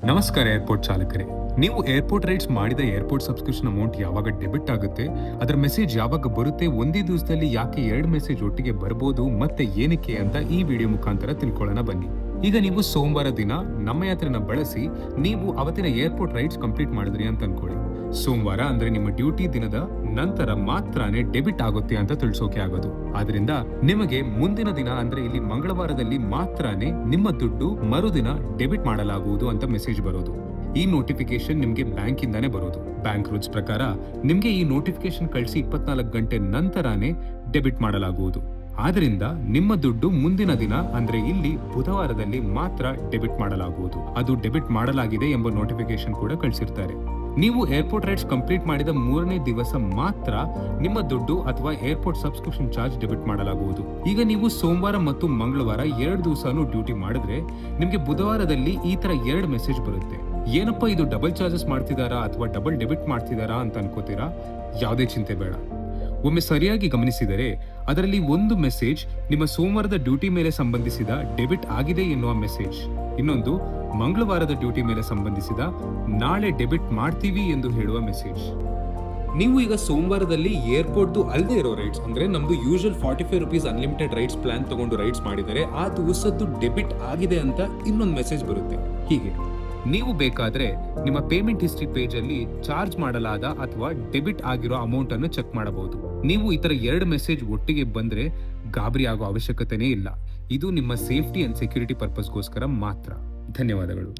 ನಮಸ್ಕಾರ ಏರ್ಪೋರ್ಟ್ ಚಾಲಕರೇ. ನೀವು airport rides ಮಾಡಿದ ಏರ್ಪೋರ್ಟ್ ಸಬ್ಸ್ಕ್ರಿಪ್ಷನ್ ಅಮೌಂಟ್ ಯಾವಾಗ ಡೆಬಿಟ್ ಆಗುತ್ತೆ, ಅದರ ಮೆಸೇಜ್ ಯಾವಾಗ ಬರುತ್ತೆ, ಒಂದೇ ದಿವಸದಲ್ಲಿ ಯಾಕೆ 2 ಮೆಸೇಜ್ ಒಟ್ಟಿಗೆ ಬರ್ಬೋದು ಮತ್ತೆ ಏನಕ್ಕೆ ಅಂತ ಈ ವಿಡಿಯೋ ಮುಖಾಂತರ ತಿಳ್ಕೊಳ್ಳೋಣ ಬನ್ನಿ. ಈಗ ನೀವು ಸೋಮವಾರ ದಿನ ನಮ್ಮ ಯಾತ್ರೆನ ಬಳಸಿ ನೀವು ಅವತ್ತಿನ ಏರ್ಪೋರ್ಟ್ ರೈಡ್ಸ್ ಕಂಪ್ಲೀಟ್ ಮಾಡಿದ್ರಿ ಅಂತ ಅನ್ಕೊಳ್ಳಿ. ಸೋಮವಾರ ಅಂದ್ರೆ ನಿಮ್ಮ ಡ್ಯೂಟಿ ದಿನದ ನಂತರ ಮಾತ್ರನೇ ಡೆಬಿಟ್ ಆಗುತ್ತೆ ಅಂತ ತಿಳಿಸೋಕೆ ಆಗೋದು. ಆದ್ರಿಂದ ನಿಮಗೆ ಮುಂದಿನ ದಿನ ಅಂದ್ರೆ ಇಲ್ಲಿ ಮಂಗಳವಾರದಲ್ಲಿ ಮಾತ್ರನೇ ನಿಮ್ಮ ದುಡ್ಡು ಮರುದಿನ ಡೆಬಿಟ್ ಮಾಡಲಾಗುವುದು ಅಂತ ಮೆಸೇಜ್ ಬರೋದು. ಈ ನೋಟಿಫಿಕೇಶನ್ ನಿಮ್ಗೆ ಬ್ಯಾಂಕ್ ಇಂದಾನೆ ಬರೋದು. ಬ್ಯಾಂಕ್ ರೂಲ್ಸ್ ಪ್ರಕಾರ ನಿಮ್ಗೆ ಈ ನೋಟಿಫಿಕೇಶನ್ ಕಳಿಸಿ 24 ಗಂಟೆ ನಂತರನೇ ಡೆಬಿಟ್ ಮಾಡಲಾಗುವುದು. ಆದ್ರಿಂದ ನಿಮ್ಮ ದುಡ್ಡು ಮುಂದಿನ ದಿನ ಅಂದ್ರೆ ಇಲ್ಲಿ ಬುಧವಾರದಲ್ಲಿ ಮಾತ್ರ ಡೆಬಿಟ್ ಮಾಡಲಾಗುವುದು. ಅದು ಡೆಬಿಟ್ ಮಾಡಲಾಗಿದೆ ಎಂಬ ನೋಟಿಫಿಕೇಶನ್ ಕೂಡ ಕಳಿಸಿರ್ತಾರೆ. ನೀವು ಏರ್ಪೋರ್ಟ್ ರೈಡ್ಸ್ ಕಂಪ್ಲೀಟ್ ಮಾಡಿದ 3ನೇ ದಿವಸ ಮಾತ್ರ ನಿಮ್ಮ ದುಡ್ಡು ಅಥವಾ ಏರ್ಪೋರ್ಟ್ ಸಬ್ಸ್ಕ್ರಿಪ್ಷನ್ ಚಾರ್ಜ್ ಡೆಬಿಟ್ ಮಾಡಲಾಗುವುದು. ಈಗ ನೀವು ಸೋಮವಾರ ಮತ್ತು ಮಂಗಳವಾರ 2 ದಿವಸನೂ ಡ್ಯೂಟಿ ಮಾಡಿದ್ರೆ ನಿಮ್ಗೆ ಬುಧವಾರದಲ್ಲಿ ಈ ತರ 2 ಮೆಸೇಜ್ ಬರುತ್ತೆ. ಏನಪ್ಪ ಇದು ಡಬಲ್ ಚಾರ್ಜಸ್ ಮಾಡ್ತಿದಾರಾ ಅಥವಾ ಡಬಲ್ ಡೆಬಿಟ್ ಮಾಡ್ತಿದಾರಾ ಅಂತ ಅನ್ಕೋತೀರಾ? ಯಾವುದೇ ಚಿಂತೆ ಬೇಡ. ಒಮ್ಮೆ ಸರಿಯಾಗಿ ಗಮನಿಸಿದರೆ ಅದರಲ್ಲಿ ಒಂದು ಮೆಸೇಜ್ ನಿಮ್ಮ ಸೋಮವಾರದ ಡ್ಯೂಟಿ ಮೇಲೆ ಸಂಬಂಧಿಸಿದ ಡೆಬಿಟ್ ಆಗಿದೆ ಎನ್ನುವ ಮೆಸೇಜ್, ಇನ್ನೊಂದು ಮಂಗಳವಾರದ ಡ್ಯೂಟಿ ಮೇಲೆ ಸಂಬಂಧಿಸಿದ ನಾಳೆ ಡೆಬಿಟ್ ಮಾಡ್ತೀವಿ ಎಂದು ಹೇಳುವ ಮೆಸೇಜ್. ನೀವು ಈಗ ಸೋಮವಾರದಲ್ಲಿ ಏರ್ಪೋರ್ಟ್ ಅಲ್ಲದೆ ಇರೋ ರೈಡ್ಸ್ ಅಂದ್ರೆ ನಮ್ದು usual 45 rupees unlimited rides plan ತಗೊಂಡು ರೈಡ್ಸ್ ಮಾಡಿದರೆ ಆ ದಿವಸದ್ದು ಡೆಬಿಟ್ ಆಗಿದೆ ಅಂತ ಇನ್ನೊಂದು ಮೆಸೇಜ್ ಬರುತ್ತೆ. ಹೀಗೆ ನೀವು ಬೇಕಾದ್ರೆ ನಿಮ್ಮ ಪೇಮೆಂಟ್ ಹಿಸ್ಟ್ರಿ ಪೇಜ್ ಅಲ್ಲಿ ಚಾರ್ಜ್ ಮಾಡಲಾದ ಅಥವಾ ಡೆಬಿಟ್ ಆಗಿರೋ ಅಮೌಂಟ್ ಅನ್ನು ಚೆಕ್ ಮಾಡಬಹುದು. ನೀವು ಈ ತರ 2 ಮೆಸೇಜ್ ಒಟ್ಟಿಗೆ ಬಂದ್ರೆ ಗಾಬರಿ ಆಗೋ ಅವಶ್ಯಕತೆನೇ ಇಲ್ಲ. ಇದು ನಿಮ್ಮ ಸೇಫ್ಟಿ ಅಂಡ್ ಸೆಕ್ಯೂರಿಟಿ ಪರ್ಪಸ್ಗೋಸ್ಕರ ಮಾತ್ರ. ಧನ್ಯವಾದಗಳು.